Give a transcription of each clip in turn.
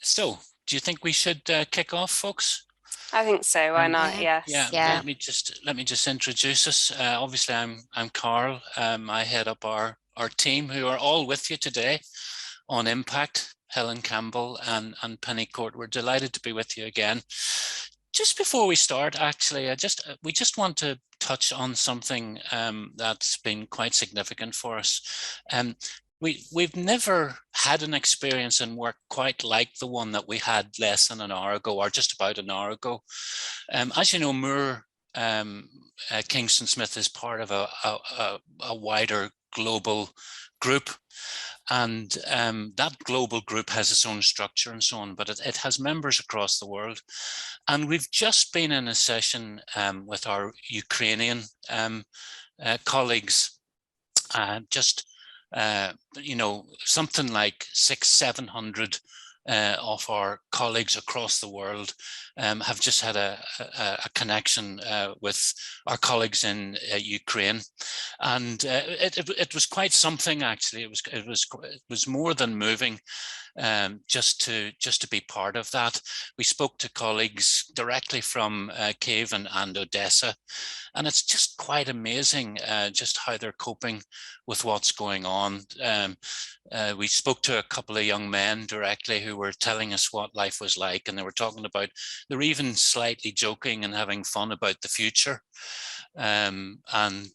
So, do you think we should kick off, folks? I think so. Why not? Yeah, Yeah, Yes. yeah. let me just introduce us. Obviously, I'm Carl. I head up our team, who are all with you today on Impact. Helen Campbell and Penny Court. We're delighted to be with you again. Just before we start, actually, we just want to touch on something that's been quite significant for us. Um, we've never had an experience in work quite like the one that we had less than an hour ago, or just about an hour ago. As you know, Moore Kingston Smith is part of a wider global group, and that global group has its own structure and so on, but it has members across the world. And we've just been in a session with our Ukrainian colleagues, just something like 600-700 of our colleagues across the world have just had a connection with our colleagues in Ukraine, and it was quite something. Actually, it was more than moving. Just to be part of that. We spoke to colleagues directly from Kiev and Odessa, and it's just quite amazing just how they're coping with what's going on. We spoke to a couple of young men directly who were telling us what life was like, and they were talking about, they're even slightly joking and having fun about the future. And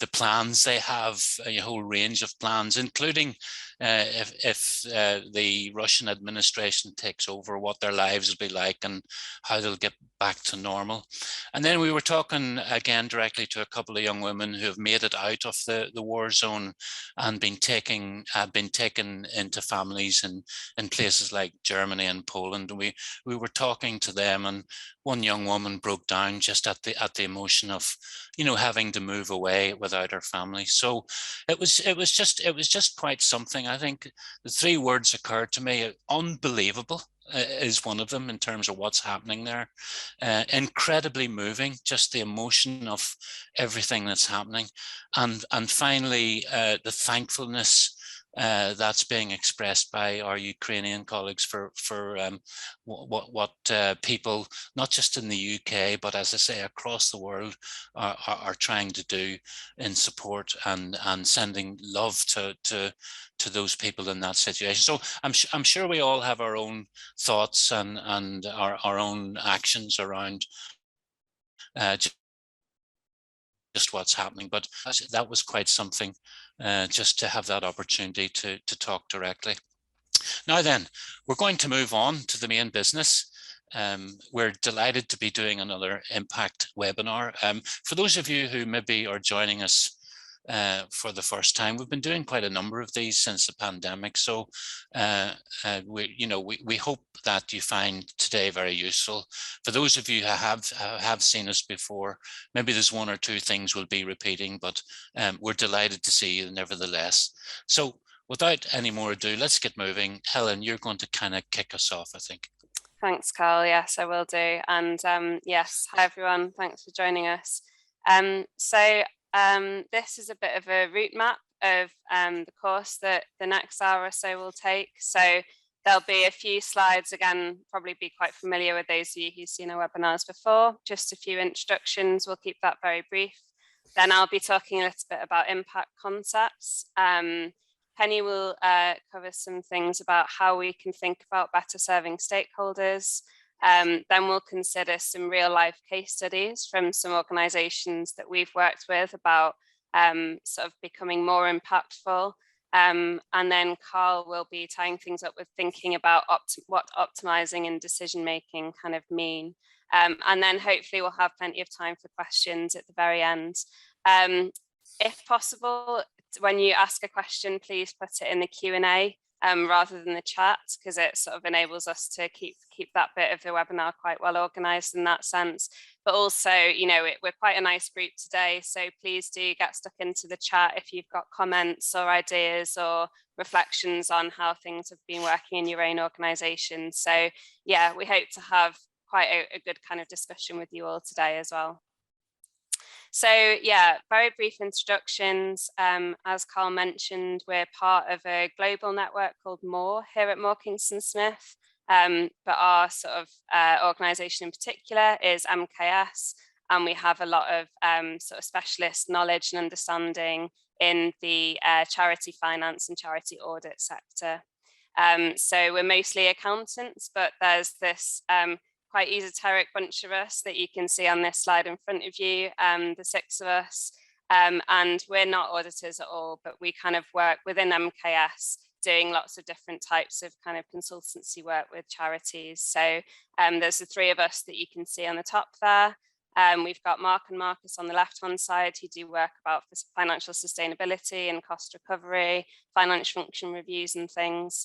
the plans they have, a whole range of plans, including if the Russian administration takes over, what their lives will be like and how they'll get back to normal. And then we were talking again directly to a couple of young women who have made it out of the war zone and been taken into families in places like Germany and Poland. And we were talking to them, and one young woman broke down just at the emotion of, having to move away without her family. So it was just quite something. I think the three words occurred to me: unbelievable is one of them in terms of what's happening there. Incredibly moving, just the emotion of everything that's happening, and finally the thankfulness that's being expressed by our Ukrainian colleagues for what people, not just in the UK, but as I say, across the world, are trying to do in support and sending love to those people in that situation. So I'm sure we all have our own thoughts and our own actions around just what's happening, but that was quite something, just to have that opportunity to talk directly. Now then, we're going to move on to the main business. We're delighted to be doing another Impact webinar. For those of you who maybe are joining us for the first time, we've been doing quite a number of these since the pandemic. So we hope that you find today very useful. For those of you who have seen us before, maybe there's one or two things we'll be repeating, but we're delighted to see you nevertheless. So without any more ado, let's get moving. Helen, you're going to kind of kick us off, I think. Thanks, Carl. Yes, I will do. And yes, hi everyone. Thanks for joining us. This is a bit of a route map of the course that the next hour or so will take. So there'll be a few slides, again, probably be quite familiar with those of you who've seen our webinars before. Just a few introductions. We'll keep that very brief. Then I'll be talking a little bit about impact concepts. Penny will cover some things about how we can think about better serving stakeholders. Then we'll consider some real life case studies from some organizations that we've worked with about sort of becoming more impactful. And then Carl will be tying things up with thinking about what optimizing and decision making kind of mean. And then hopefully we'll have plenty of time for questions at the very end. If possible, when you ask a question, please put it in the Q&A rather than the chat, because it sort of enables us to keep that bit of the webinar quite well organized in that sense. But also, we're quite a nice group today, so please do get stuck into the chat if you've got comments or ideas or reflections on how things have been working in your own organization. So yeah, we hope to have quite a good kind of discussion with you all today as well. So yeah, very brief introductions. As Carl mentioned, we're part of a global network called Moore here at Moore Kingston Smith. but our sort of organisation in particular is MKS, and we have a lot of sort of specialist knowledge and understanding in the charity finance and charity audit sector. So we're mostly accountants, but there's this quite esoteric bunch of us that you can see on this slide in front of you, the 6 of us, and we're not auditors at all, but we kind of work within MKS doing lots of different types of kind of consultancy work with charities. So there's the 3 of us that you can see on the top there. We've got Mark and Marcus on the left-hand side who do work about financial sustainability and cost recovery, financial function reviews and things.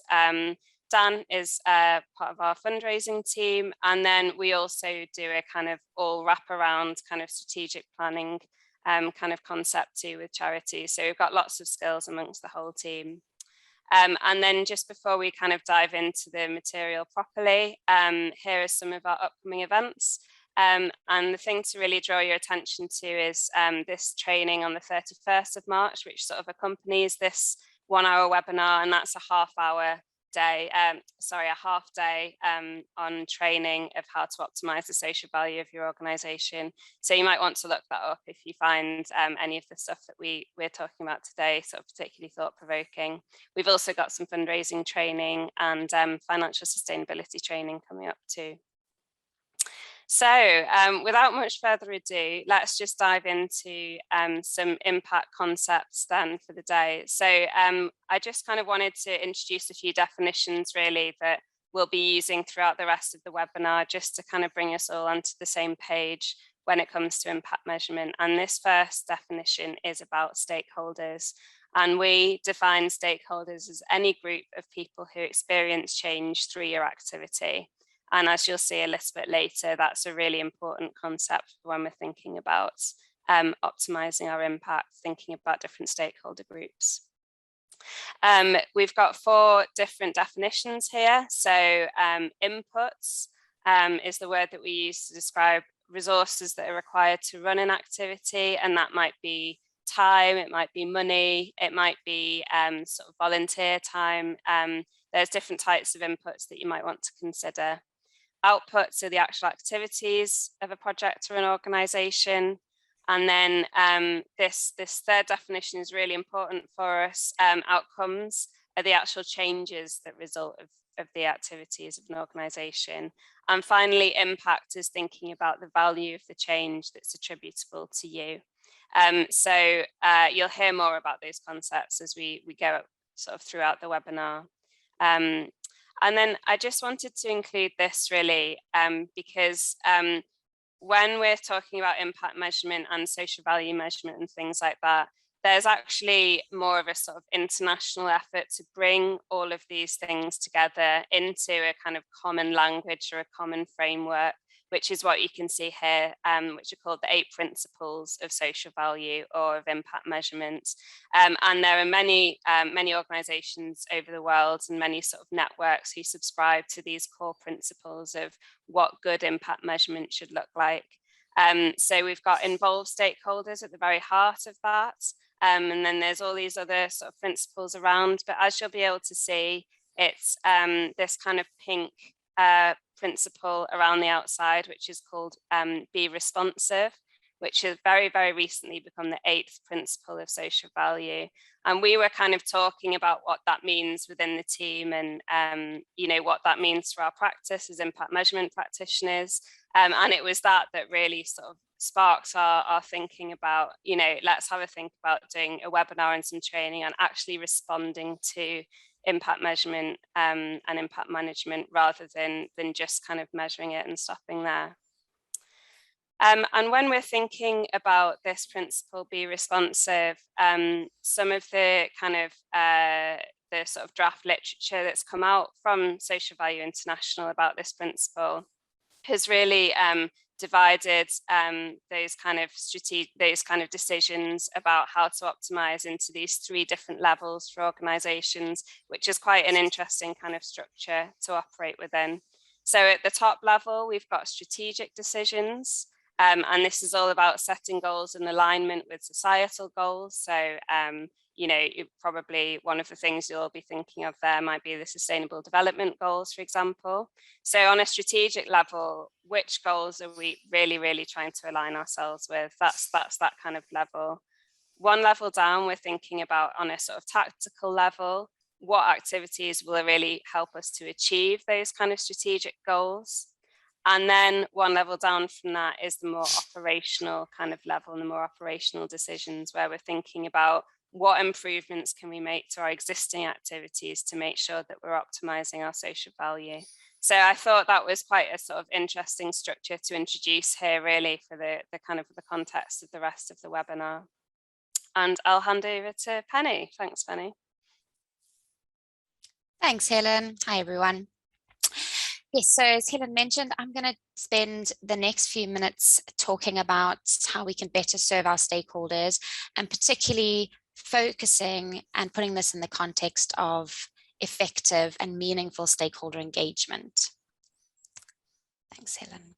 Dan is part of our fundraising team. And then we also do a kind of all wraparound kind of strategic planning kind of concept too with charities. So we've got lots of skills amongst the whole team. And then just before we kind of dive into the material properly, here are some of our upcoming events. And the thing to really draw your attention to is this training on the 31st of March, which sort of accompanies this 1-hour webinar, and that's a half day on training of how to optimize the social value of your organization. So you might want to look that up if you find any of the stuff that we're talking about today sort of particularly thought-provoking. We've also got some fundraising training and financial sustainability training coming up too. So without much further ado, let's just dive into some impact concepts then for the day. So I just kind of wanted to introduce a few definitions really that we'll be using throughout the rest of the webinar, just to kind of bring us all onto the same page when it comes to impact measurement. And this first definition is about stakeholders. And we define stakeholders as any group of people who experience change through your activity. And as you'll see a little bit later, that's a really important concept when we're thinking about optimizing our impact, thinking about different stakeholder groups. We've got 4 different definitions here. So inputs is the word that we use to describe resources that are required to run an activity, and that might be time, it might be money, it might be sort of volunteer time. There's different types of inputs that you might want to consider. Outputs are the actual activities of a project or an organization. And then this third definition is really important for us. Outcomes are the actual changes that result of the activities of an organization. And finally, impact is thinking about the value of the change that's attributable to you. So you'll hear more about those concepts as we go sort of throughout the webinar. And then I just wanted to include this really because when we're talking about impact measurement and social value measurement and things like that, there's actually more of a sort of international effort to bring all of these things together into a kind of common language or a common framework, which is what you can see here, which are called the 8 principles of social value or of impact measurement. And there are many organizations over the world and many sort of networks who subscribe to these core principles of what good impact measurement should look like. So we've got involved stakeholders at the very heart of that. And then there's all these other sort of principles around, but as you'll be able to see, it's this kind of pink principle around the outside, which is called be responsive, which has very, very recently become the 8th principle of social value. And we were kind of talking about what that means within the team and, you know, what that means for our practice as impact measurement practitioners. And it was that really sort of sparks our thinking about, you know, let's have a think about doing a webinar and some training and actually responding to impact measurement and impact management rather than just kind of measuring it and stopping there. And when we're thinking about this principle, be responsive, some of the kind of the sort of draft literature that's come out from Social Value International about this principle has really divided those kind of decisions about how to optimize into these 3 different levels for organizations, which is quite an interesting kind of structure to operate within. So at the top level, we've got strategic decisions. And this is all about setting goals in alignment with societal goals. So, you know, probably one of the things you'll be thinking of there might be the Sustainable Development Goals, for example. So on a strategic level, which goals are we really, really trying to align ourselves with? That's that kind of level. One level down, we're thinking about on a sort of tactical level, what activities will really help us to achieve those kind of strategic goals. And then one level down from that is the more operational kind of level and the more operational decisions, where we're thinking about what improvements can we make to our existing activities to make sure that we're optimizing our social value. So I thought that was quite a sort of interesting structure to introduce here, really, for the kind of the context of the rest of the webinar. And I'll hand over to Penny. Thanks, Penny. Thanks, Helen. Hi, everyone. Yes, so as Helen mentioned, I'm going to spend the next few minutes talking about how we can better serve our stakeholders, and particularly focusing and putting this in the context of effective and meaningful stakeholder engagement. Thanks, Helen.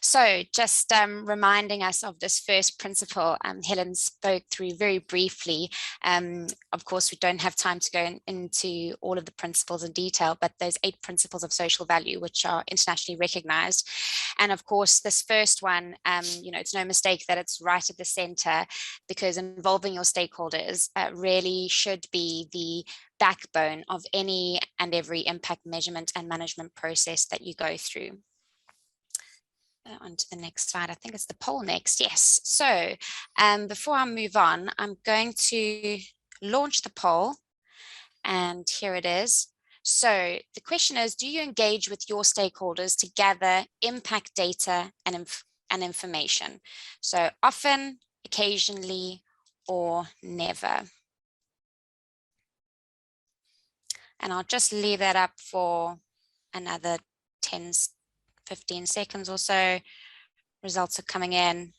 So just reminding us of this first principle, Helen spoke through very briefly. Of course, we don't have time to go into all of the principles in detail, but those 8 principles of social value, which are internationally recognized. And of course, this first one, you know, it's no mistake that it's right at the center, because involving your stakeholders really should be the backbone of any and every impact measurement and management process that you go through. On to the next slide. I think it's the poll next. Yes. So before I move on, I'm going to launch the poll, and here it is. So the question is, do you engage with your stakeholders to gather impact data and information? So often, occasionally, or never. And I'll just leave that up for another 15 seconds or so. Results are coming in,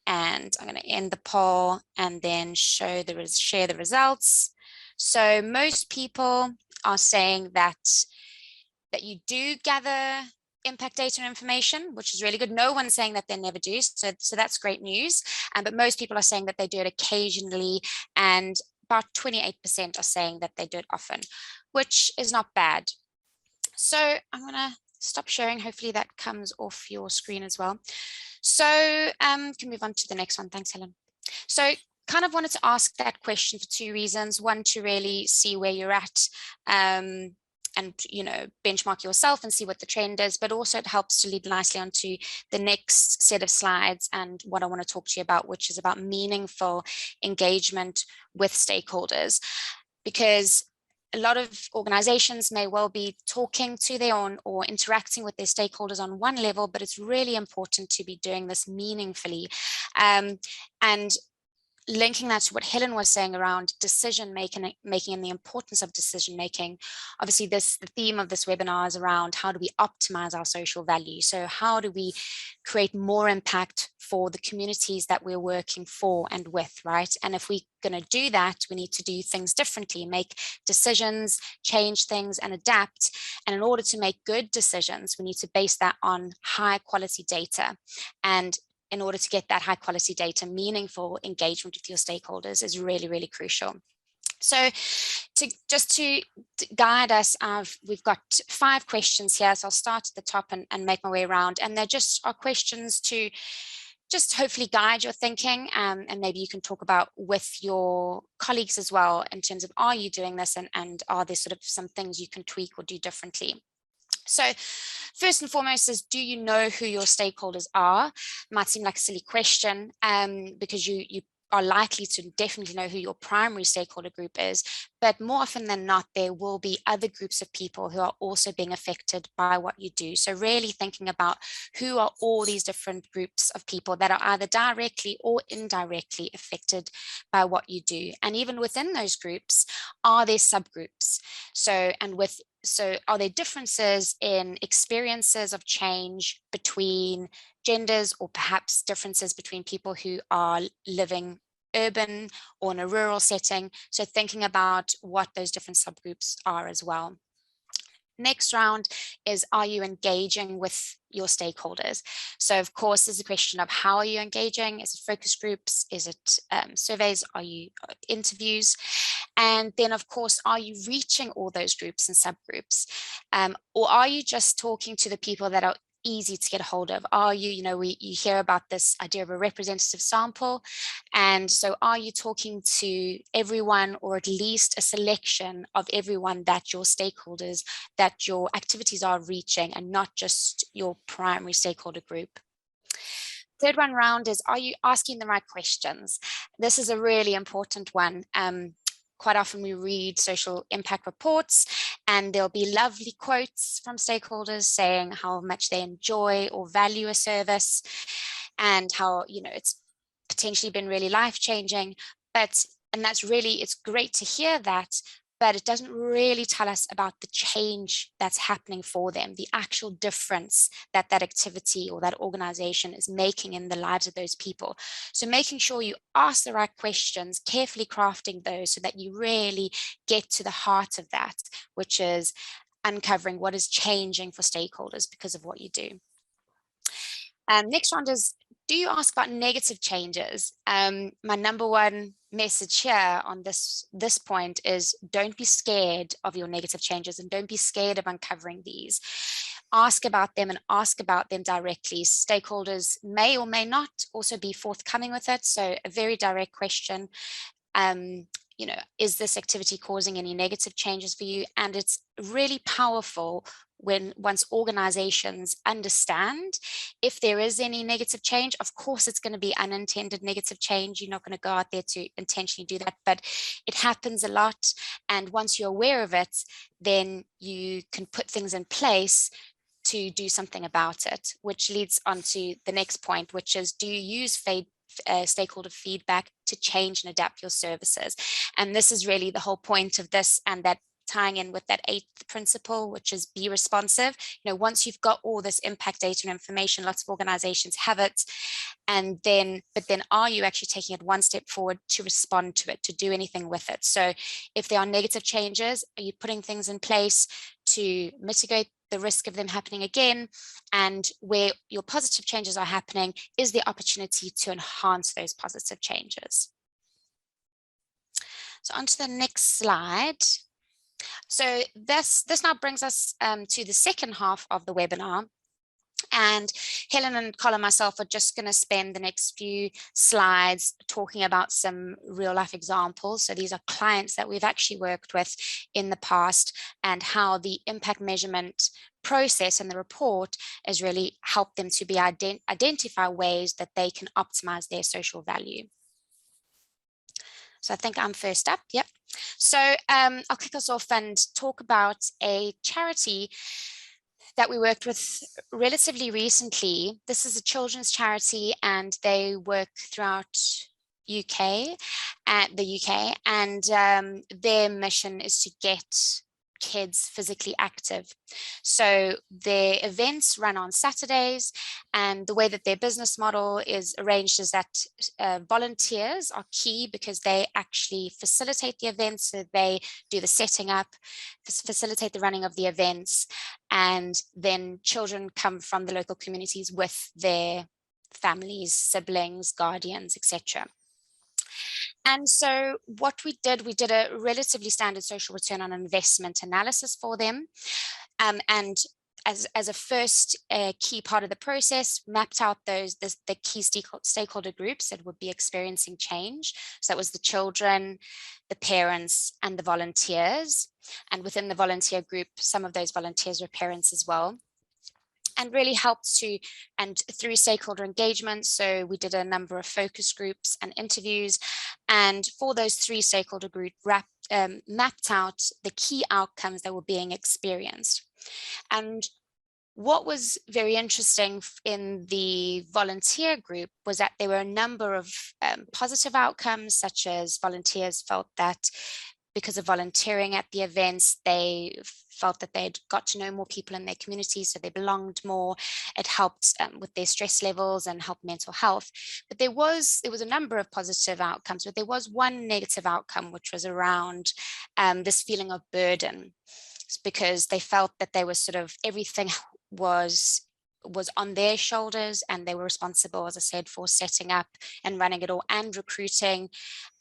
and I'm going to end the poll and then share the results. So most people are saying that you do gather impact data and information, which is really good. No one's saying that they never do, so that's great news. But most people are saying that they do it occasionally, and about 28% are saying that they do it often, which is not bad. So I'm going to stop sharing. Hopefully that comes off your screen as well. So can move on to the next one. Thanks, Helen. So kind of wanted to ask that question for 2 reasons. One, to really see where you're at and, you know, benchmark yourself and see what the trend is, but also it helps to lead nicely onto the next set of slides and what I want to talk to you about, which is about meaningful engagement with stakeholders. Because a lot of organizations may well be talking to their own or interacting with their stakeholders on one level, but it's really important to be doing this meaningfully. And linking that to what Helen was saying around decision making and the importance of decision making. Obviously, the theme of this webinar is around how do we optimize our social value? So how do we create more impact for the communities that we're working for and with, right? And if we're going to do that, we need to do things differently, make decisions, change things, and adapt. And in order to make good decisions, we need to base that on high quality data. And in order to get that high quality data, meaningful engagement with your stakeholders is really, really crucial. So to guide us, we've got 5 questions here. So I'll start at the top and make my way around. And they're just our questions to just hopefully guide your thinking, and maybe you can talk about with your colleagues as well in terms of, are you doing this, and are there sort of some things you can tweak or do differently? So first and foremost is, do you know who your stakeholders are? It might seem like a silly question, because you are likely to definitely know who your primary stakeholder group is, but more often than not, there will be other groups of people who are also being affected by what you do. So really thinking about who are all these different groups of people that are either directly or indirectly affected by what you do. And even within those groups, are there subgroups? So are there differences in experiences of change between genders, or perhaps differences between people who are living urban or in a rural setting? So thinking about what those different subgroups are as well. Next round is, are you engaging with your stakeholders? So of course, there's a question of how are you engaging? Is it focus groups? Is it surveys? Are you interviews? And then of course, are you reaching all those groups and subgroups? Or are you just talking to the people that are easy to get a hold of? Are you, you hear about this idea of a representative sample. And so are you talking to everyone, or at least a selection of everyone that your stakeholders, that your activities are reaching, and not just your primary stakeholder group? Third one round is, are you asking the right questions? This is a really important one. Quite often we read social impact reports and there'll be lovely quotes from stakeholders saying how much they enjoy or value a service and how, it's potentially been really life-changing. And that's really, it's great to hear that, but it doesn't really tell us about the change that's happening for them, the actual difference that that activity or that organization is making in the lives of those people. So making sure you ask the right questions, carefully crafting those so that you really get to the heart of that, which is uncovering what is changing for stakeholders because of what you do. Next round is, do you ask about negative changes? My number one message here on this point is, don't be scared of your negative changes and don't be scared of uncovering these. Ask about them and ask about them directly. Stakeholders may or may not also be forthcoming with it. So a very direct question. Is this activity causing any negative changes for you? And it's really powerful once organizations understand if there is any negative change. Of course, it's going to be unintended negative change. You're not going to go out there to intentionally do that, but it happens a lot. And once you're aware of it, then you can put things in place to do something about it, which leads on to the next point, which is, do you use stakeholder feedback to change and adapt your services? And this is really the whole point of this, and that tying in with that 8th principle, which is be responsive. Once you've got all this impact data and information, lots of organizations have it, but then are you actually taking it one step forward to respond to it, to do anything with it? So if there are negative changes, are you putting things in place to mitigate the risk of them happening again? And where your positive changes are happening, is the opportunity to enhance those positive changes. So on to the next slide. So this now brings us to the second half of the webinar. And Helen and Colin, myself, are just going to spend the next few slides talking about some real life examples. So these are clients that we've actually worked with in the past, and how the impact measurement process and the report has really helped them to be identify ways that they can optimize their social value. So I think I'm first up. Yep. So I'll kick us off and talk about a charity that we worked with relatively recently. This is a children's charity, and they work throughout the UK, and their mission is to get kids physically active. So their events run on Saturdays, and the way that their business model is arranged is that volunteers are key, because they actually facilitate the events. So they do the setting up, facilitate the running of the events, and then children come from the local communities with their families, siblings, guardians, etc. And so what we did a relatively standard social return on investment analysis for them. And as a first key part of the process, mapped out the key stakeholder groups that would be experiencing change. So that was the children, the parents, and the volunteers. And within the volunteer group, some of those volunteers were parents as well. And really helped and through stakeholder engagement. So we did a number of focus groups and interviews. And for those 3 stakeholder groups, mapped out the key outcomes that were being experienced. And what was very interesting in the volunteer group was that there were a number of positive outcomes, such as volunteers felt that because of volunteering at the events, they felt that they'd got to know more people in their community, so they belonged more. It helped with their stress levels and helped mental health. But there was a number of positive outcomes, but there was one negative outcome, which was around this feeling of burden. because they felt that they were sort of, everything was on their shoulders, and they were responsible, as I said, for setting up and running it all, and recruiting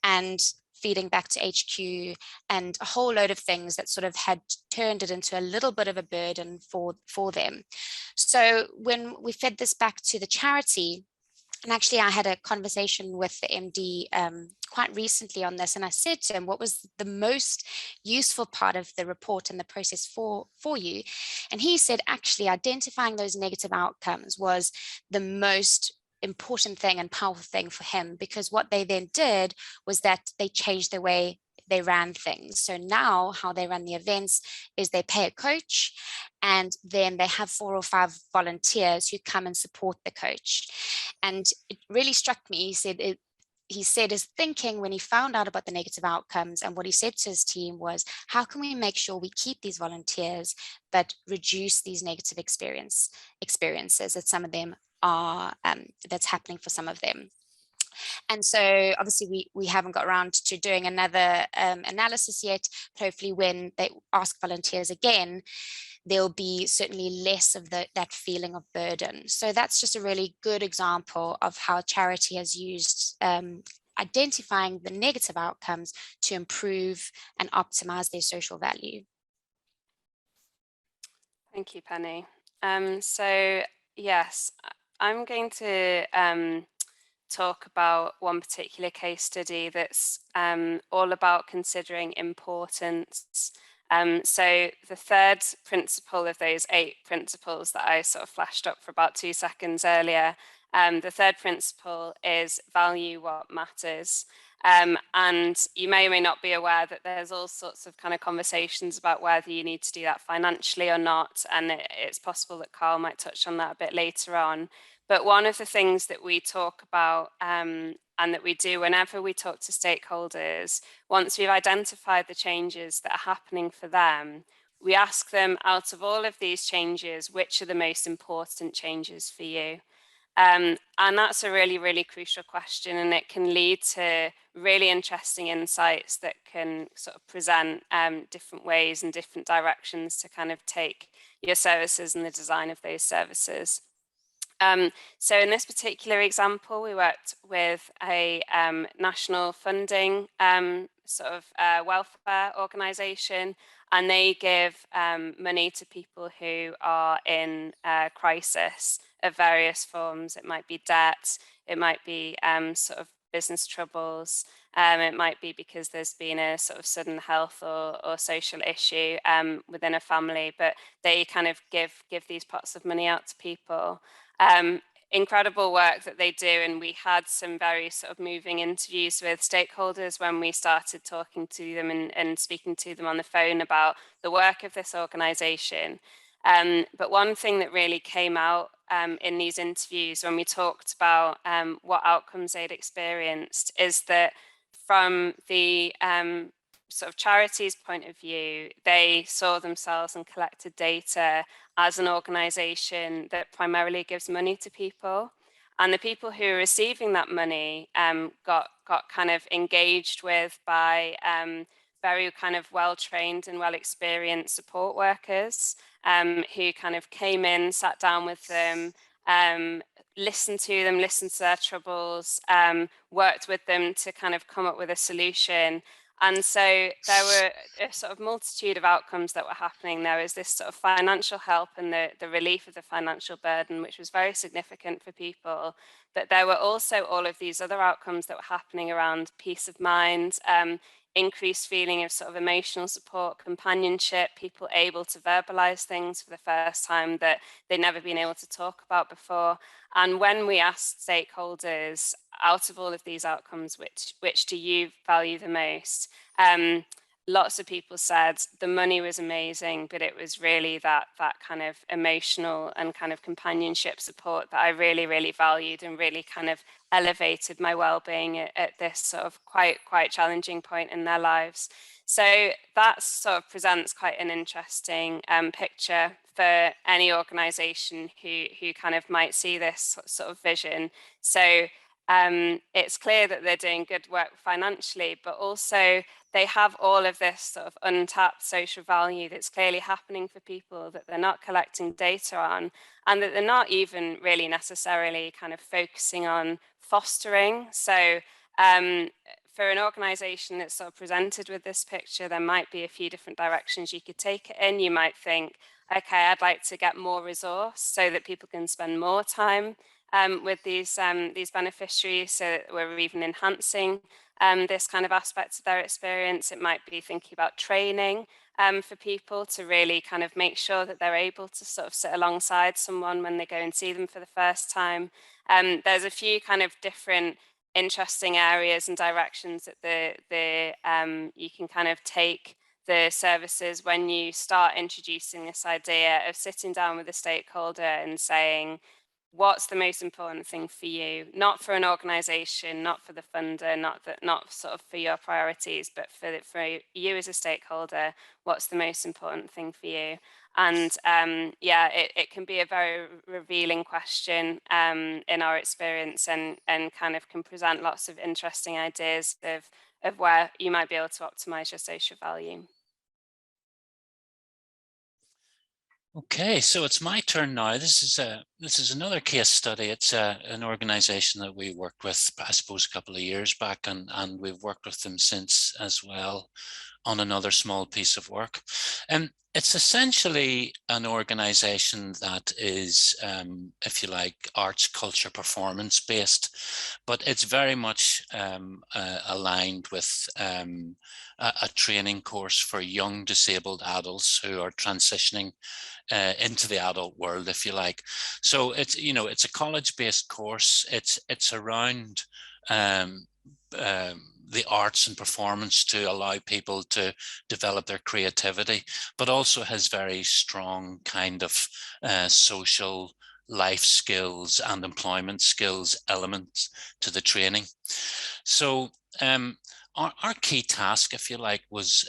and feeding back to HQ, and a whole load of things that sort of had turned it into a little bit of a burden for them. So when we fed this back to the charity, and actually I had a conversation with the MD quite recently on this, and I said to him, what was the most useful part of the report and the process for you? And he said, actually, identifying those negative outcomes was the most important thing and powerful thing for him, because what they then did was that they changed the way they ran things. So now how they run the events is they pay a coach, and then they have 4 or 5 volunteers who come and support the coach. And it really struck me. He said his thinking when he found out about the negative outcomes, and what he said to his team was, how can we make sure we keep these volunteers but reduce these negative experiences that some of them are, that's happening for some of them. And so obviously we haven't got around to doing another analysis yet. But hopefully when they ask volunteers again, there'll be certainly less of that feeling of burden. So that's just a really good example of how charity has used identifying the negative outcomes to improve and optimize their social value. Thank you, Penny. So yes, I'm going to talk about one particular case study that's all about considering importance. So the third principle of those 8 principles that I sort of flashed up for about 2 seconds earlier, the third principle is value what matters. And you may or may not be aware that there's all sorts of kind of conversations about whether you need to do that financially or not. And it's possible that Carl might touch on that a bit later on. But one of the things that we talk about and that we do whenever we talk to stakeholders, once we've identified the changes that are happening for them, we ask them, out of all of these changes, which are the most important changes for you? And that's a really, really crucial question, and it can lead to really interesting insights that can sort of present different ways and different directions to kind of take your services and the design of those services. So in this particular example, we worked with a national funding sort of welfare organisation, and they give money to people who are in crisis of various forms. It might be debt, it might be sort of business troubles, it might be because there's been a sort of sudden health or social issue within a family, but they kind of give these pots of money out to people. Incredible work that they do, and we had some very sort of moving interviews with stakeholders when we started talking to them and speaking to them on the phone about the work of this organisation. But one thing that really came out in these interviews when we talked about what outcomes they'd experienced is that from the sort of charity's point of view, they saw themselves and collected data as an organisation that primarily gives money to people. And the people who are receiving that money got kind of engaged with by very kind of well-trained and well-experienced support workers who kind of came in, sat down with them, listened to them, listened to their troubles, worked with them to kind of come up with a solution. And so there were a sort of multitude of outcomes that were happening. There was this sort of financial help and the relief of the financial burden, which was very significant for people. But there were also all of these other outcomes that were happening around peace of mind, increased feeling of sort of emotional support, companionship, people able to verbalize things for the first time that they'd never been able to talk about before. And when we asked stakeholders, out of all of these outcomes, which do you value the most? Lots of people said the money was amazing, but it was really that kind of emotional and kind of companionship support that I really, really valued and really kind of elevated my well-being at this sort of quite challenging point in their lives. So that sort of presents quite an interesting picture for any organisation who kind of might see this sort of vision. So it's clear that they're doing good work financially, but also they have all of this sort of untapped social value that's clearly happening for people that they're not collecting data on, and that they're not even really necessarily kind of focusing on fostering. So for an organization that's sort of presented with this picture, there might be a few different directions you could take it in. You might think, okay, I'd like to get more resource so that people can spend more time with these beneficiaries, so that we're even enhancing this kind of aspect of their experience. It might be thinking about training for people to really kind of make sure that they're able to sort of sit alongside someone when they go and see them for the first time. There's a few kind of different interesting areas and directions that you can kind of take the services when you start introducing this idea of sitting down with a stakeholder and saying, what's the most important thing for you? Not for an organization, not for the funder, not sort of for your priorities, but for you as a stakeholder, what's the most important thing for you? And yeah, it can be a very revealing question in our experience, and kind of can present lots of interesting ideas of where you might be able to optimize your social value. Okay, so it's my turn now. This is another case study. It's an organization that we worked with, I suppose, a couple of years back, and we've worked with them since as well on another small piece of work. And it's essentially an organization that is, if you like, arts, culture, performance based, but it's very much aligned with a training course for young disabled adults who are transitioning into the adult world, if you like. So it's, you know, it's a college-based course. It's around the arts and performance to allow people to develop their creativity, but also has very strong kind of social life skills and employment skills elements to the training. So our key task, if you like, was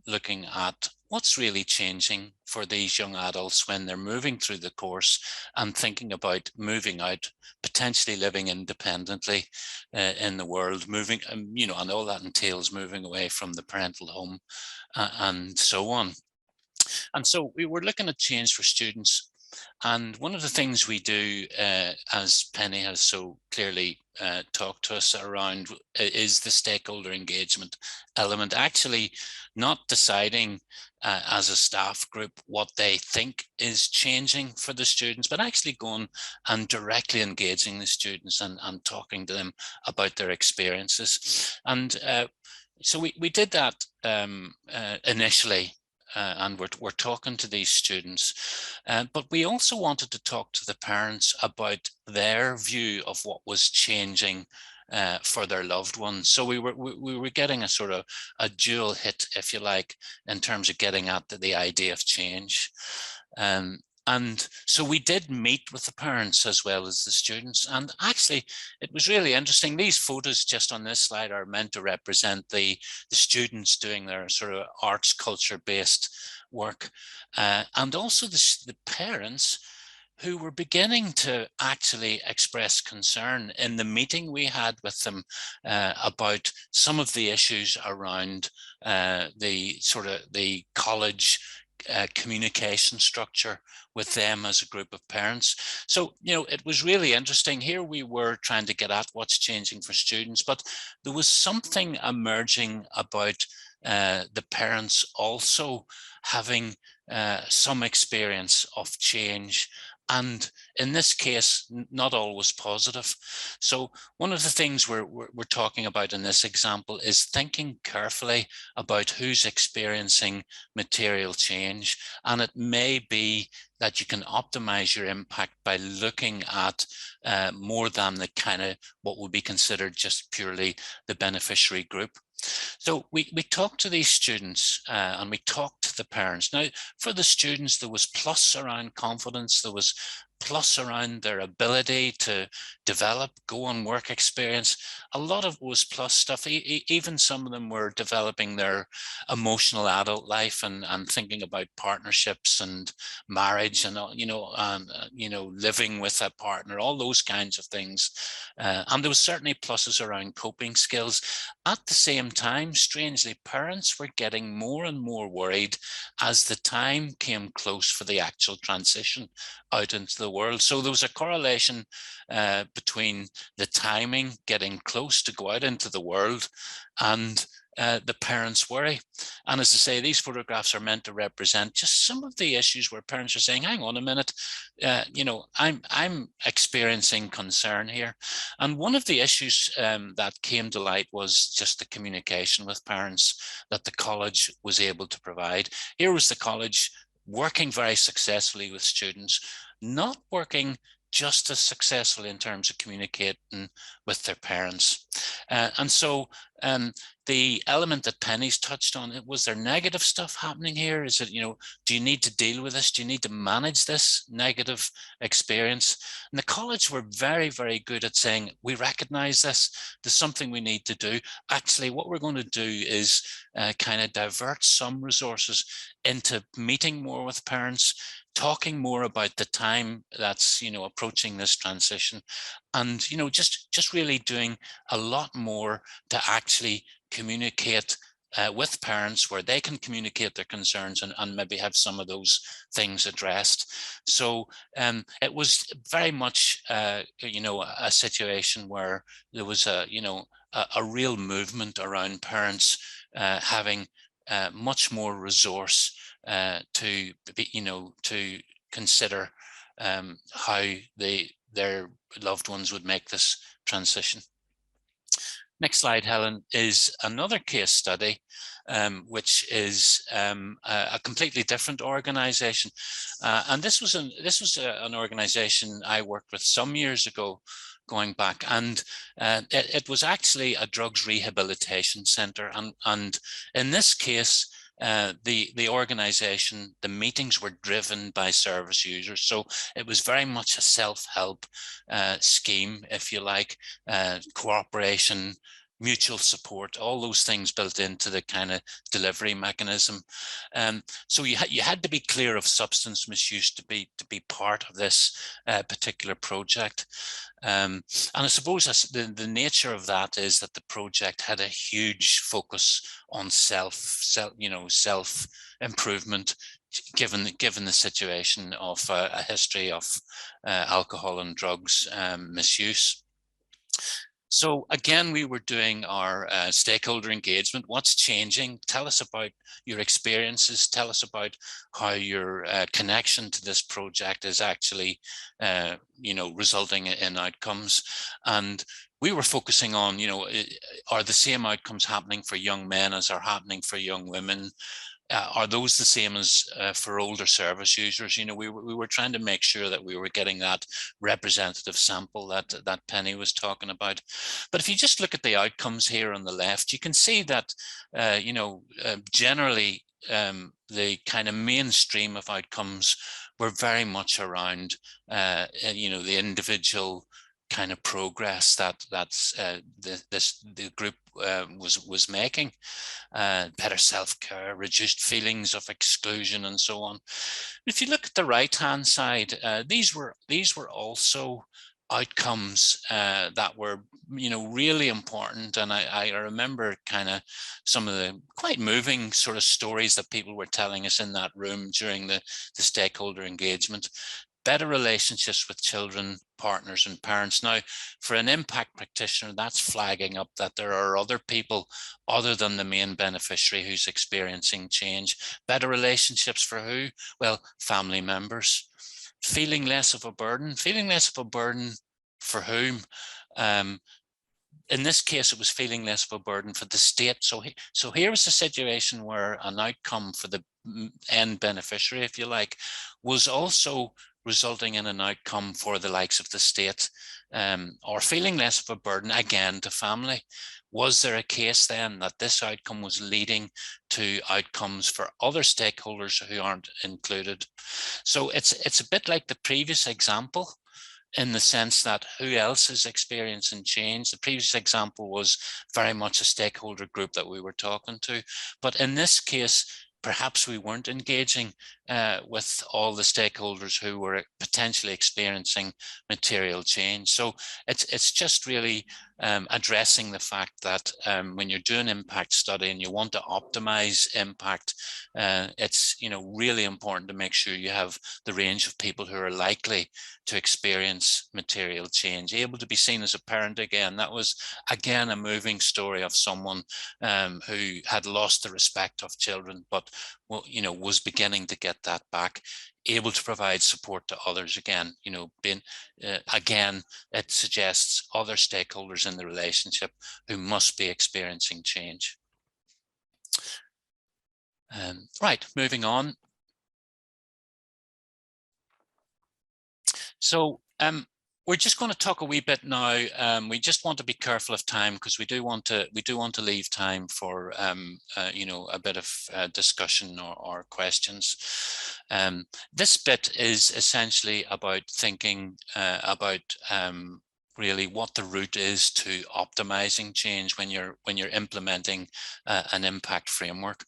looking at what's really changing for these young adults when they're moving through the course and thinking about moving out, potentially living independently in the world, moving, you know, and all that entails moving away from the parental home and so on. And so we were looking at change for students. And one of the things we do, as Penny has so clearly talked to us around, is the stakeholder engagement element, actually not deciding as a staff group what they think is changing for the students, but actually going and directly engaging the students and talking to them about their experiences. And so we did that initially. And we're talking to these students, but we also wanted to talk to the parents about their view of what was changing for their loved ones. So we were getting a sort of a dual hit, if you like, in terms of getting at the idea of change. And so we did meet with the parents as well as the students. And actually, it was really interesting. These photos just on this slide are meant to represent the students doing their sort of arts culture based work. And also the parents who were beginning to actually express concern in the meeting we had with them about some of the issues around the sort of the college communication structure with them as a group of parents. So, you know, it was really interesting. Here we were trying to get at what's changing for students, but there was something emerging about the parents also having some experience of change. And in this case, not always positive. So one of the things we're talking about in this example is thinking carefully about who's experiencing material change. And it may be that you can optimize your impact by looking at more than the kind of what would be considered just purely the beneficiary group. So we talked to these students and we talked to the parents. Now, for the students, there was plus around confidence, there was plus around their ability to develop, go on work experience. A lot of it was plus stuff. Even some of them were developing their emotional adult life and thinking about partnerships and marriage and living with a partner, all those kinds of things. And there was certainly pluses around coping skills. At the same time, strangely, parents were getting more and more worried as the time came close for the actual transition out into the world. So there was a correlation between the timing getting close to go out into the world and the parents' worry. And as I say, these photographs are meant to represent just some of the issues where parents are saying, hang on a minute, I'm experiencing concern here. And one of the issues that came to light was just the communication with parents that the college was able to provide. Here was the college working very successfully with students, not working just as successfully in terms of communicating with their parents. And so the element that Penny's touched on, was there negative stuff happening here? Is it, do you need to deal with this? Do you need to manage this negative experience? And the college were very, very good at saying, we recognize this, there's something we need to do. Actually, what we're going to do is kind of divert some resources into meeting more with parents, talking more about the time that's approaching this transition, and just really doing a lot more to actually communicate with parents, where they can communicate their concerns and maybe have some of those things addressed. So it was very much a situation where there was a real movement around parents having much more resource to consider how their loved ones would make this transition. Next slide, Helen, is another case study, which is a completely different organization. And this was an organization I worked with some years ago, going back, and it was actually a drugs rehabilitation center. And in this case, the organization, the meetings were driven by service users. So it was very much a self-help scheme, if you like, cooperation, mutual support, all those things built into the kind of delivery mechanism. So you had to be clear of substance misuse to be part of this particular project. And I suppose the nature of that is that the project had a huge focus on self improvement, given the situation of a history of alcohol and drugs misuse. So again, we were doing our stakeholder engagement. What's changing? Tell us about your experiences. Tell us about how your connection to this project is actually, resulting in outcomes. And we were focusing on, are the same outcomes happening for young men as are happening for young women? Are those the same as for older service users? We were trying to make sure that we were getting that representative sample that Penny was talking about. But if you just look at the outcomes here on the left, you can see that, generally, the kind of mainstream of outcomes were very much around, the individual kind of progress that the group was making. Better self-care, reduced feelings of exclusion, and so on. If you look at the right-hand side, these were also outcomes that were really important. And I remember kind of some of the quite moving sort of stories that people were telling us in that room during the stakeholder engagement. Better relationships with children, partners, and parents. Now, for an impact practitioner, that's flagging up that there are other people other than the main beneficiary who's experiencing change. Better relationships for who? Well, family members. Feeling less of a burden. Feeling less of a burden for whom? In this case, it was feeling less of a burden for the state. So here was a situation where an outcome for the end beneficiary, if you like, was also resulting in an outcome for the likes of the state, or feeling less of a burden, again, to family. Was there a case then that this outcome was leading to outcomes for other stakeholders who aren't included? So it's a bit like the previous example, in the sense that who else is experiencing change. The previous example was very much a stakeholder group that we were talking to. But in this case, perhaps we weren't engaging with all the stakeholders who were potentially experiencing material change. So it's just really addressing the fact that when you're doing impact study and you want to optimize impact, it's really important to make sure you have the range of people who are likely to experience material change, able to be seen as a parent again. That was again a moving story of someone who had lost the respect of children, but was beginning to get that back, able to provide support to others again. Again, it suggests other stakeholders in the relationship who must be experiencing change. Right, moving on. So we're just going to talk a wee bit now. We just want to be careful of time, because we do want to leave time for a bit of discussion or questions. This bit is essentially about thinking about really what the route is to optimizing change when you're implementing an impact framework.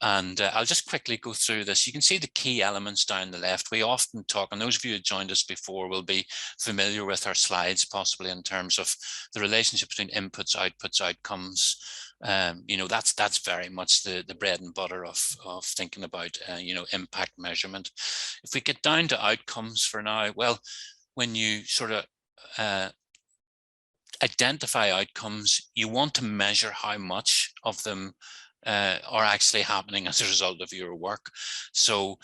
And I'll just quickly go through this. You can see the key elements down the left. We often talk, and those of you who joined us before will be familiar with our slides, possibly in terms of the relationship between inputs, outputs, outcomes. That's very much the bread and butter of thinking about impact measurement. If we get down to outcomes for now, well, when you sort of identify outcomes, you want to measure how much of them are actually happening as a result of your work. So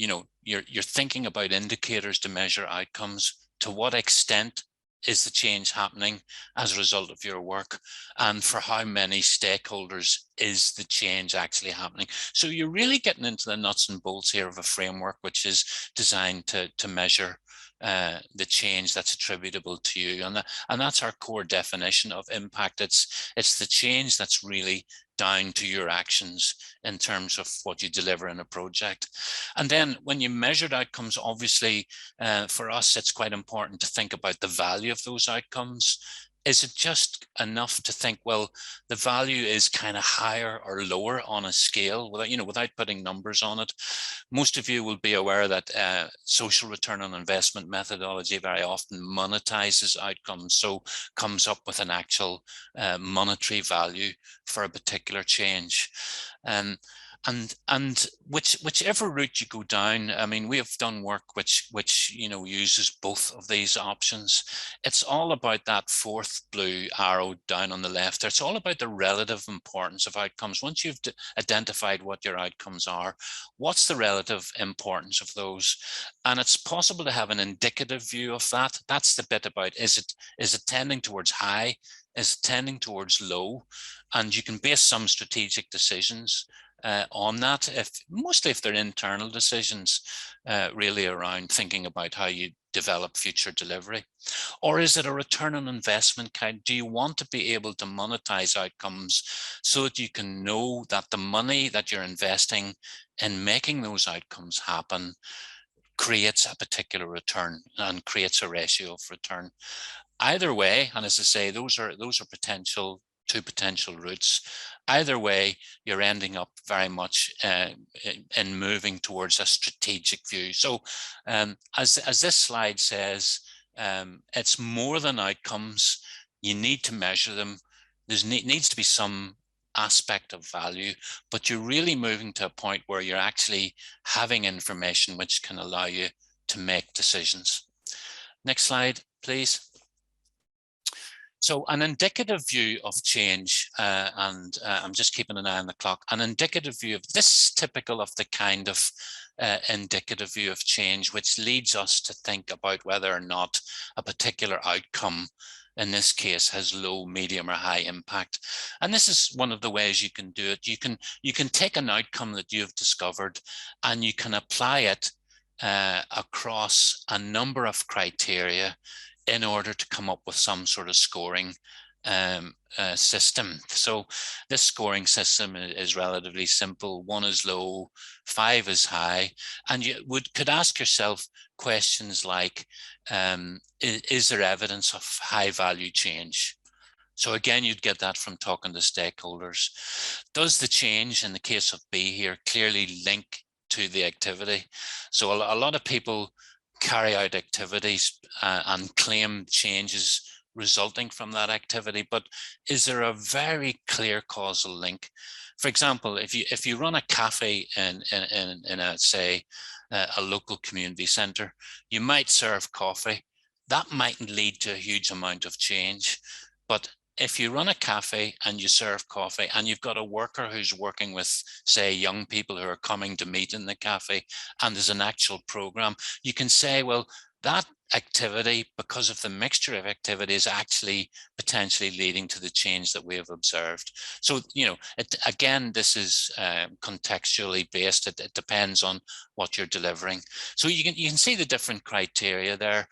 you're thinking about indicators to measure outcomes. To what extent is the change happening as a result of your work, and for how many stakeholders is the change actually happening? So you're really getting into the nuts and bolts here of a framework which is designed to measure the change that's attributable to you, and that's our core definition of impact. It's the change that's really down to your actions in terms of what you deliver in a project. And then when you measured outcomes, obviously for us it's quite important to think about the value of those outcomes. Is it just enough to think, well, the value is kind of higher or lower on a scale without putting numbers on it? Most of you will be aware that social return on investment methodology very often monetizes outcomes, so comes up with an actual monetary value for a particular change. And whichever route you go down, I mean, we have done work which uses both of these options. It's all about that fourth blue arrow down on the left. It's all about the relative importance of outcomes. Once you've identified what your outcomes are, what's the relative importance of those? And it's possible to have an indicative view of that. That's the bit about, is it tending towards high? Is it tending towards low? And you can base some strategic decisions on that, mostly if they're internal decisions, really around thinking about how you develop future delivery. Or is it a return on investment kind? Do you want to be able to monetize outcomes so that you can know that the money that you're investing in making those outcomes happen creates a particular return and creates a ratio of return? Either way, and as I say, those are two potential routes. Either way, you're ending up very much in moving towards a strategic view. So as this slide says, it's more than outcomes. You need to measure them. There needs to be some aspect of value, but you're really moving to a point where you're actually having information which can allow you to make decisions. Next slide, please. So an indicative view of change, and I'm just keeping an eye on the clock, an indicative view of this, typical of the kind of indicative view of change, which leads us to think about whether or not a particular outcome, in this case, has low, medium or high impact. And this is one of the ways you can do it. You can take an outcome that you've discovered and you can apply it across a number of criteria in order to come up with some sort of scoring system. So this scoring system is relatively simple. 1 is low, 5 is high, and you could ask yourself questions like, is there evidence of high value change? So again, you'd get that from talking to stakeholders. Does the change in the case of B here clearly link to the activity? So a lot of people carry out activities and claim changes resulting from that activity, but is there a very clear causal link? For example, if you run a cafe in a, say, a local community centre, you might serve coffee. That mightn't lead to a huge amount of change, but if you run a cafe and you serve coffee and you've got a worker who's working with, say, young people who are coming to meet in the cafe, and there's an actual program, you can say, well, that activity, because of the mixture of activities, actually potentially leading to the change that we have observed. So, again, this is contextually based. It depends on what you're delivering. So you can see the different criteria there.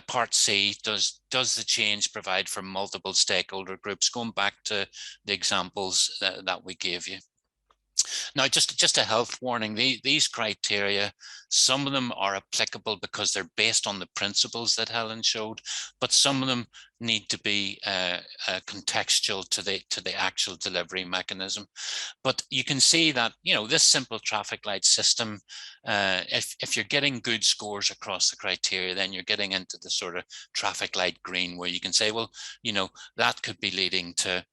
Part C, does the change provide for multiple stakeholder groups? Going back to the examples that we gave you. Now, just a health warning, these criteria, some of them are applicable because they're based on the principles that Helen showed, but some of them need to be contextual to the actual delivery mechanism. But you can see that, this simple traffic light system, if you're getting good scores across the criteria, then you're getting into the sort of traffic light green, where you can say, well, that could be leading to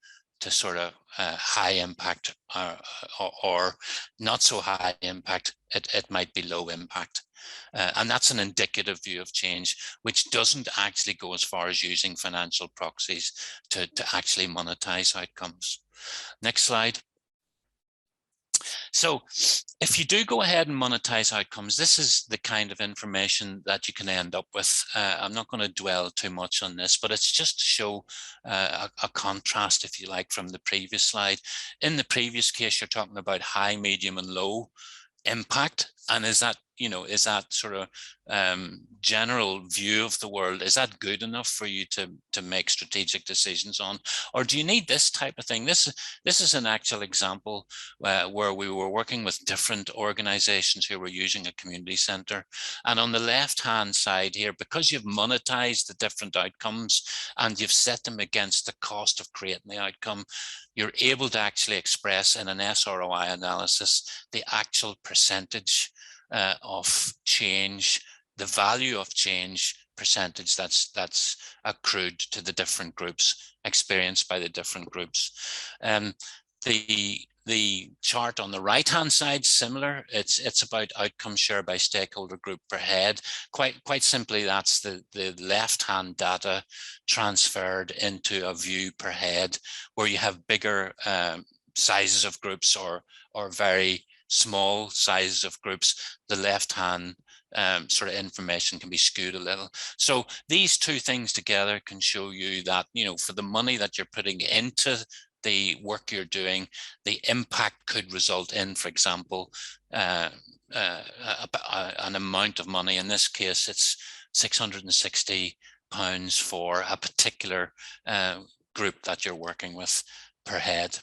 sort of high impact or not so high impact. It might be low impact. And that's an indicative view of change, which doesn't actually go as far as using financial proxies to actually monetize outcomes. Next slide. So if you do go ahead and monetize outcomes, this is the kind of information that you can end up with. I'm not going to dwell too much on this, but it's just to show a contrast, if you like, from the previous slide. In the previous case, you're talking about high, medium, and low impact. And is that sort of general view of the world, is that good enough for you to make strategic decisions on? Or do you need this type of thing? This is an actual example where we were working with different organizations who were using a community center. And on the left-hand side here, because you've monetized the different outcomes and you've set them against the cost of creating the outcome, you're able to actually express in an SROI analysis the actual percentage of change, the value of change percentage that's accrued to the different groups, experienced by the different groups. The chart on the right-hand side, similar. It's about outcome share by stakeholder group per head. Quite simply, that's the left-hand data transferred into a view per head, where you have bigger sizes of groups or very small sizes of groups. The left-hand sort of information can be skewed a little. So these two things together can show you that, for the money that you're putting into the work you're doing, the impact could result in, for example, an amount of money. In this case, it's £660 for a particular group that you're working with per head.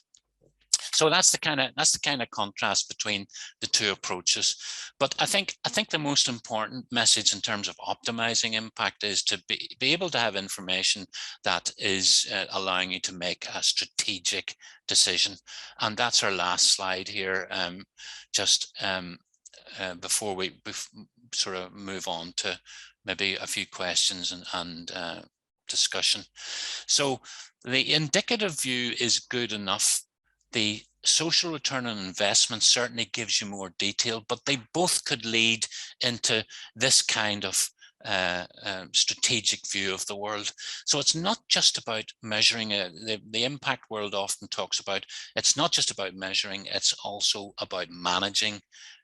So that's the kind of contrast between the two approaches. But I think the most important message in terms of optimizing impact is to be able to have information that is allowing you to make a strategic decision. And that's our last slide here. Before we sort of move on to maybe a few questions and discussion. So the indicative view is good enough. The social return on investment certainly gives you more detail, but they both could lead into this kind of strategic view of the world. So it's not just about measuring the impact world often talks about, it's not just about measuring, it's also about managing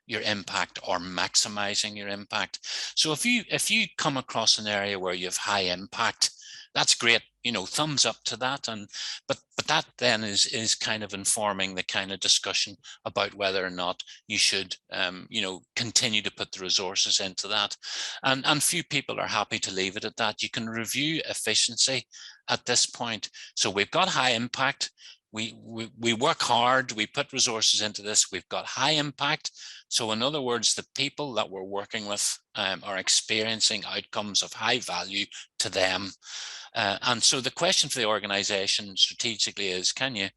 your impact or maximizing your impact. So if you come across an area where you have high impact, that's great, you know, thumbs up to that. And but that then is kind of informing the kind of discussion about whether or not you should you know, continue to put the resources into that. And few people are happy to leave it at that. You can review efficiency at this point. So we've got high impact. We work hard, we put resources into this, we've got high impact. So in other words, the people that we're working with are experiencing outcomes of high value to them. And so the question for the organization strategically is, can you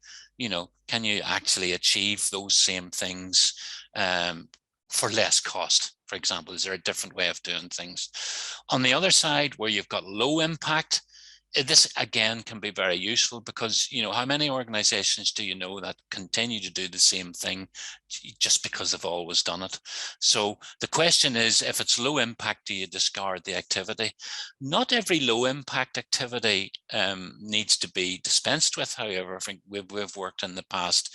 actually achieve those same things for less cost? For example, is there a different way of doing things? On the other side, where you've got low impact, this again can be very useful, because, you know, how many organizations do you know that continue to do the same thing just because they've always done it? So the question is, if it's low impact, do you discard the activity? Not every low impact activity needs to be dispensed with. However, I think we've worked in the past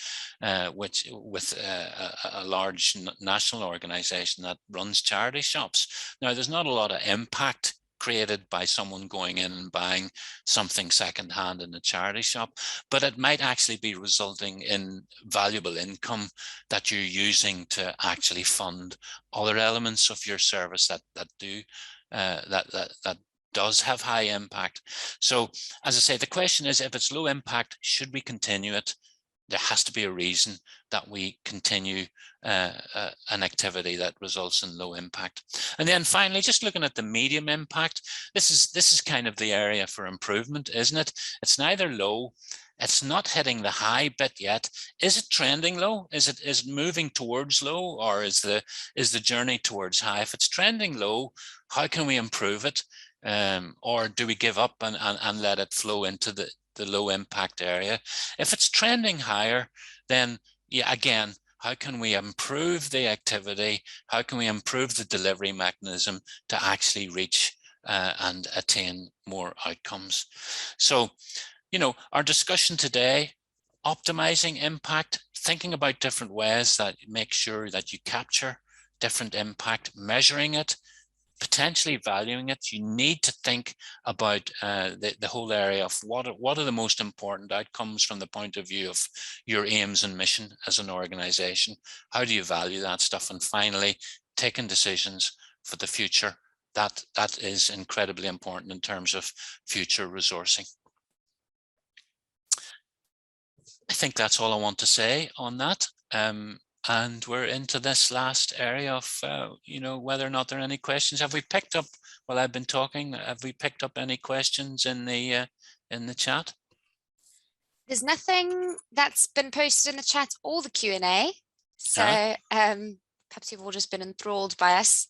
with a large national organization that runs charity shops. Now, there's not a lot of impact created by someone going in and buying something secondhand in a charity shop, but it might actually be resulting in valuable income that you're using to actually fund other elements of your service that does have high impact. So, as I say, the question is, if it's low impact, should we continue it? There has to be a reason that we continue an activity that results in low impact. And then finally, just looking at the medium impact, this is kind of the area for improvement, isn't it? It's neither low, it's not hitting the high bit yet. Is it trending low? Is it moving towards low, or is the journey towards high? If it's trending low, how can we improve it? Or do we give up and let it flow into the low impact area? If it's trending higher, then yeah, again, how can we improve the activity? How can we improve the delivery mechanism to actually reach and attain more outcomes? So, you know, our discussion today, optimizing impact, thinking about different ways that make sure that you capture different impact, measuring it, potentially valuing it. You need to think about the whole area of what are the most important outcomes from the point of view of your aims and mission as an organization. How do you value that stuff? And finally, taking decisions for the future. That is incredibly important in terms of future resourcing. I think that's all I want to say on that. And we're into this last area of, you know, whether or not there are any questions. Have we picked up, while I've been talking, have we picked up any questions in the chat? There's nothing that's been posted in the chat or the Q&A. So perhaps you've all just been enthralled by us.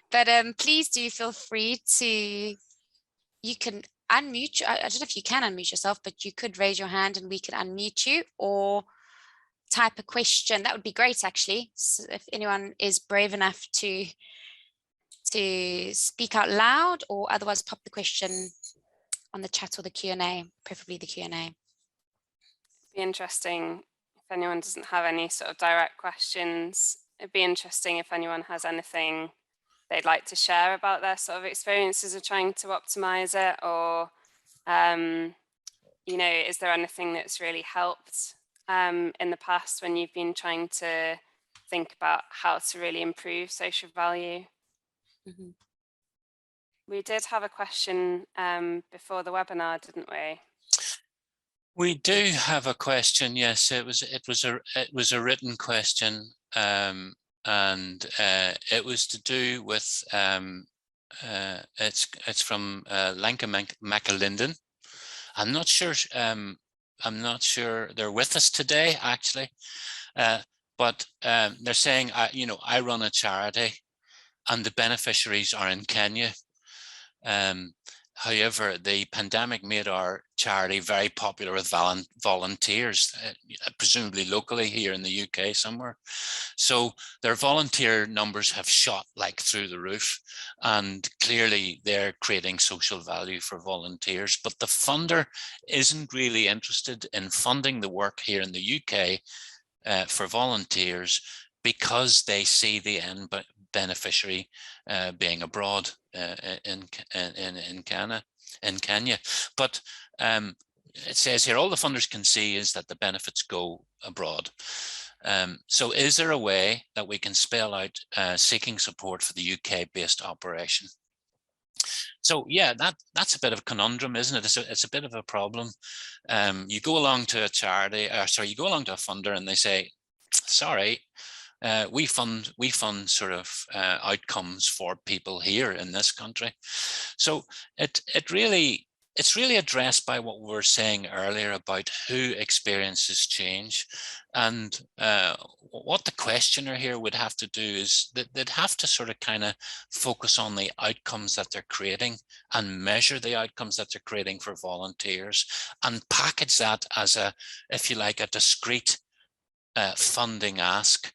But please do feel free to, you can unmute, I don't know if you can unmute yourself, but you could raise your hand and we could unmute you, or type a question. That would be great, actually. So if anyone is brave enough to speak out loud, or otherwise pop the question on the chat or the Q&A, preferably the Q&A. Be interesting if anyone doesn't have any sort of direct questions. It'd be interesting if anyone has anything they'd like to share about their sort of experiences of trying to optimize it, or you know, is there anything that's really helped in the past when you've been trying to think about how to really improve social value? Mm-hmm. We did have a question before the webinar, didn't we? We do have a question. Yes, it was a written question, and it was to do with it's from Lanka McAlinden. I'm not sure they're with us today, actually, but they're saying, you know, I run a charity and the beneficiaries are in Kenya. However, the pandemic made our charity very popular with volunteers, presumably locally here in the UK somewhere. So their volunteer numbers have shot like through the roof, and clearly they're creating social value for volunteers. But the funder isn't really interested in funding the work here in the UK for volunteers, because they see the end beneficiary being abroad in Canada. in Kenya. But it says here, all the funders can see is that the benefits go abroad. So is there a way that we can spell out seeking support for the UK-based operation? So yeah, that's a bit of a conundrum, isn't it? It's a bit of a problem. You go along to a charity, sorry, you go along to a funder and they say, sorry, we fund sort of outcomes for people here in this country. So it's really addressed by what we were saying earlier about who experiences change. And what the questioner here would have to do is that they'd have to sort of kind of focus on the outcomes that they're creating and measure the outcomes that they're creating for volunteers and package that as a, if you like, a discrete funding ask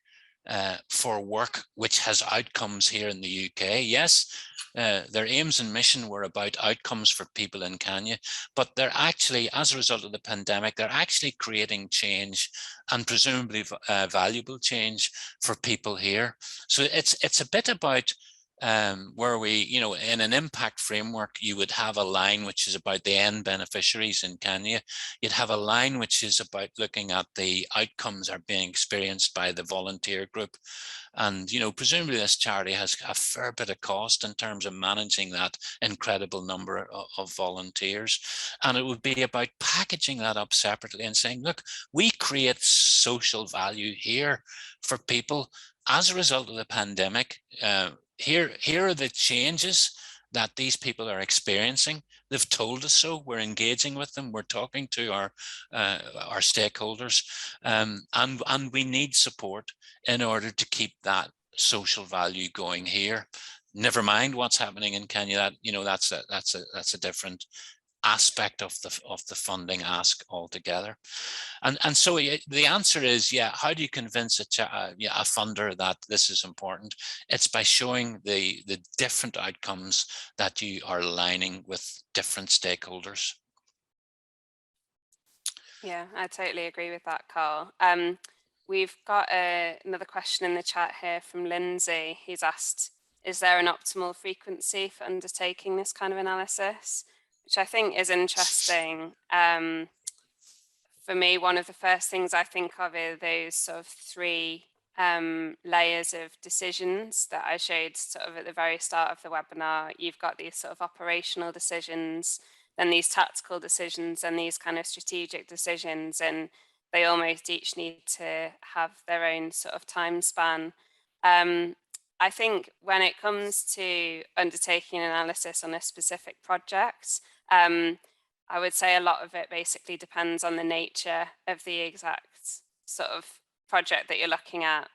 for work which has outcomes here in the UK. Yes, their aims and mission were about outcomes for people in Kenya, but they're actually, as a result of the pandemic, they're actually creating change and presumably valuable change for people here. So it's a bit about where we, you know, in an impact framework, you would have a line which is about the end beneficiaries in Kenya. You'd have a line which is about looking at the outcomes are being experienced by the volunteer group. And, you know, presumably this charity has a fair bit of cost in terms of managing that incredible number of volunteers. And it would be about packaging that up separately and saying, look, we create social value here for people as a result of the pandemic. Here are the changes that these people are experiencing. They've told us so. We're engaging with them. We're talking to our stakeholders, and we need support in order to keep that social value going here. Never mind what's happening in Kenya. That, you know, that's a different aspect of the funding ask altogether. And so the answer is, yeah, how do you convince a funder that this is important? It's by showing the different outcomes that you are aligning with different stakeholders. Yeah, I totally agree with that, Carl. We've got another question in the chat here from Lindsay. He's asked, is there an optimal frequency for undertaking this kind of analysis? Which I think is interesting. For me, one of the first things I think of are those sort of three layers of decisions that I showed sort of at the very start of the webinar. You've got these sort of operational decisions, then these tactical decisions, and these kind of strategic decisions, and they almost each need to have their own sort of time span. I think when it comes to undertaking an analysis on a specific project, I would say a lot of it basically depends on the nature of the exact sort of project that you're looking at.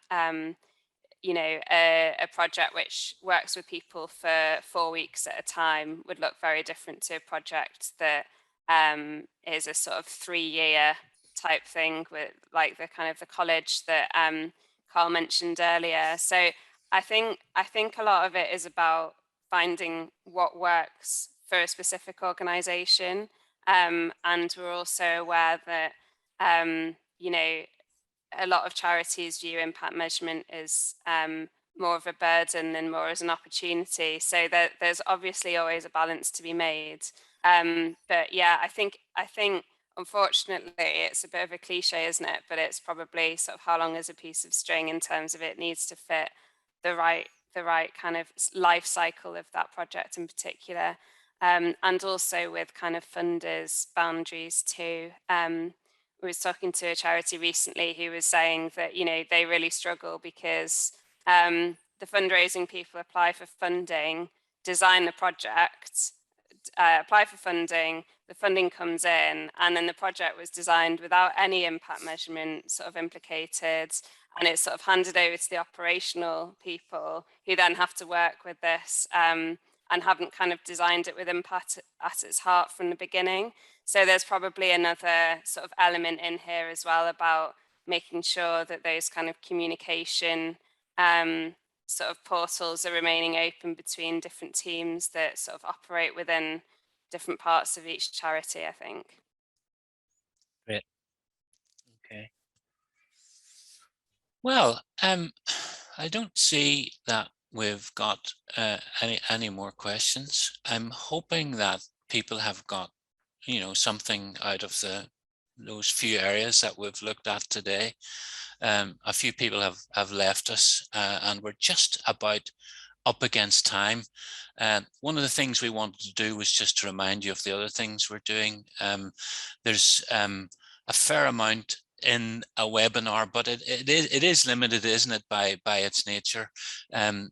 You know, a project which works with people for 4 weeks at a time would look very different to a project that is a sort of 3-year type thing with like the kind of the college that Carl mentioned earlier. So I think a lot of it is about finding what works for a specific organization. And we're also aware that, you know, a lot of charities view impact measurement as more of a burden than more as an opportunity. So there's obviously always a balance to be made. But yeah, I think unfortunately it's a bit of a cliche, isn't it? But it's probably sort of how long is a piece of string in terms of it needs to fit the right kind of life cycle of that project in particular. And also with kind of funders' boundaries too. I was talking to a charity recently who was saying that, you know, they really struggle because the fundraising people apply for funding, design the project, apply for funding, the funding comes in, and then the project was designed without any impact measurement sort of implicated, and it's sort of handed over to the operational people who then have to work with this and haven't kind of designed it with impact at its heart from the beginning. So there's probably another sort of element in here as well about making sure that those kind of communication sort of portals are remaining open between different teams that sort of operate within different parts of each charity, I think. Great. Okay. Well, I don't see that we've got any more questions. I'm hoping that people have got, you know, something out of those few areas that we've looked at today. A few people have left us, and we're just about up against time. One of the things we wanted to do was just to remind you of the other things we're doing. There's a fair amount in a webinar, but it is limited, isn't it, by its nature.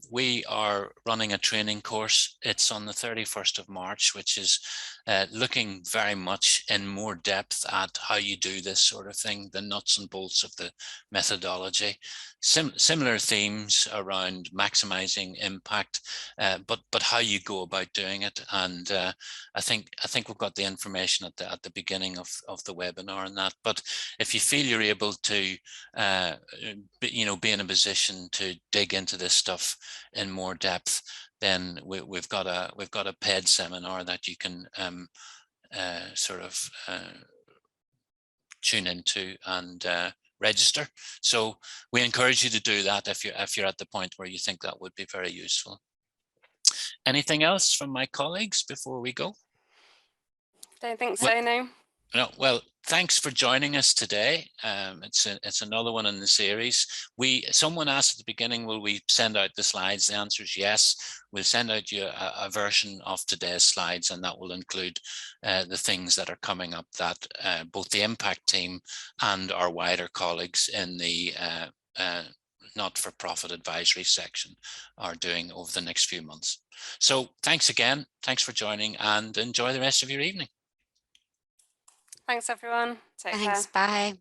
We are running a training course. It's on the 31st of March, which is looking very much in more depth at how you do this sort of thing, the nuts and bolts of the methodology. Similar themes around maximizing impact, but how you go about doing it. And I think we've got the information at the beginning of the webinar on that. But if you feel you're able to, be in a position to dig into this stuff in more depth, then we've got a paid seminar that you can tune into and register. So we encourage you to do that if you're at the point where you think that would be very useful. Anything else from my colleagues before we go? Don't think so, no. No, well, thanks for joining us today. It's another one in the series. Someone asked at the beginning, will we send out the slides? The answer is yes. We'll send out you a version of today's slides, and that will include the things that are coming up that both the impact team and our wider colleagues in the not-for-profit advisory section are doing over the next few months. So thanks again. Thanks for joining, and enjoy the rest of your evening. Thanks, everyone. Take care. Thanks. Bye.